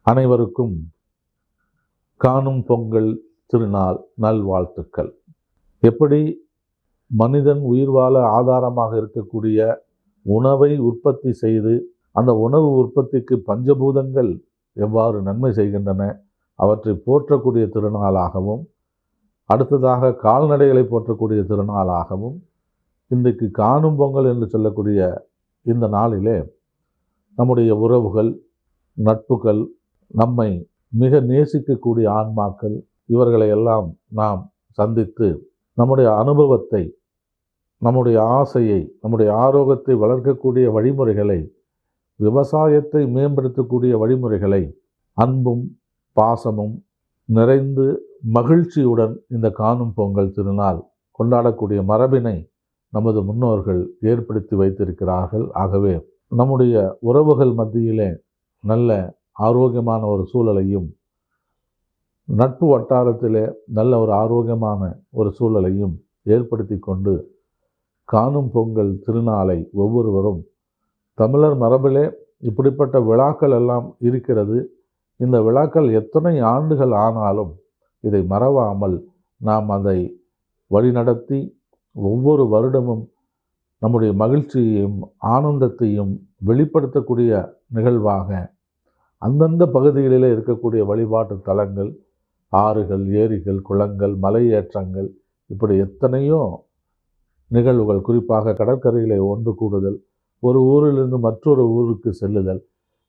அனைவருக்கும் காணும் பொங்கல் திருநாள் நல்வாழ்த்துக்கள். எப்படி மனிதன் உயிர் வாழ ஆதாரமாக இருக்கக்கூடிய உணவை உற்பத்தி செய்து அந்த உணவு உற்பத்திக்கு பஞ்சபூதங்கள் எவ்வாறு நன்மை செய்கின்றன அவற்றை போற்றக்கூடிய திருநாளாகவும், அடுத்ததாக கால்நடைகளை போற்றக்கூடிய திருநாளாகவும் இன்றைக்கு காணும் பொங்கல் என்று சொல்லக்கூடிய இந்த நாளிலே நம்முடைய உறவுகள், நட்புகள், நம்மை மிக நேசிக்கக்கூடிய ஆன்மாக்கள் இவர்களை எல்லாம் நாம் சந்தித்து நம்முடைய அனுபவத்தை, நம்முடைய ஆசையை, நம்முடைய ஆரோக்கியத்தை வளர்க்கக்கூடிய வழிமுறைகளை, விவசாயத்தை மேம்படுத்தக்கூடிய வழிமுறைகளை அன்பும் பாசமும் நிறைந்து மகிழ்ச்சியுடன் இந்த காணும் பொங்கல் திருநாள் கொண்டாடக்கூடிய மரபினை நமது முன்னோர்கள் ஏற்படுத்தி வைத்திருக்கிறார்கள். ஆகவே நம்முடைய உறவுகள் மத்தியிலே நல்ல ஆரோக்கியமான ஒரு சூழலையும், நட்பு வட்டாரத்திலே நல்ல ஒரு ஆரோக்கியமான ஒரு சூழலையும் ஏற்படுத்தி கொண்டு காணும் பொங்கல் திருநாளை ஒவ்வொருவரும், தமிழர் மரபிலே இப்படிப்பட்ட விழாக்கள் எல்லாம் இருக்கிறது. இந்த விழாக்கள் எத்தனை ஆண்டுகள் ஆனாலும் இதை மறவாமல் நாம் அதை வழிநடத்தி ஒவ்வொரு வருடமும் நம்முடைய மகிழ்ச்சியையும் ஆனந்தத்தையும் வெளிப்படுத்தக்கூடிய நிகழ்வாக அந்தந்த பகுதிகளிலே இருக்கக்கூடிய வழிபாட்டு தலங்கள், ஆறுகள், ஏரிகள், குளங்கள், மலையேற்றங்கள், இப்படி எத்தனையோ நிகழ்வுகள், குறிப்பாக கடற்கரையிலே ஒன்று கூடுதல், ஒரு ஊரிலிருந்து மற்றொரு ஊருக்கு செல்லுதல்,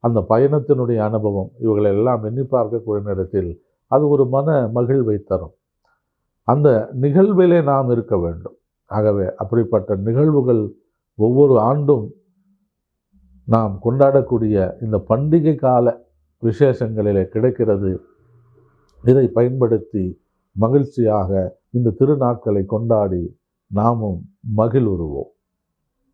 அந்த பயணத்தினுடைய அனுபவம், இவைகளெல்லாம் எண்ணி பார்க்கக்கூடிய நேரத்தில் அது ஒரு மன மகிழ்வை தரும். அந்த நிகழ்விலே நாம் இருக்க வேண்டும். ஆகவே அப்படிப்பட்ட நிகழ்வுகள் ஒவ்வொரு ஆண்டும் நாம் கொண்டாடக்கூடிய இந்த பண்டிகை கால விசேஷங்களிலே கிடைக்கிறது. இதை பயன்படுத்தி மகிழ்ச்சியாக இந்த திருநாட்களை கொண்டாடி நாமும் மகிழ்வுறுவோம்.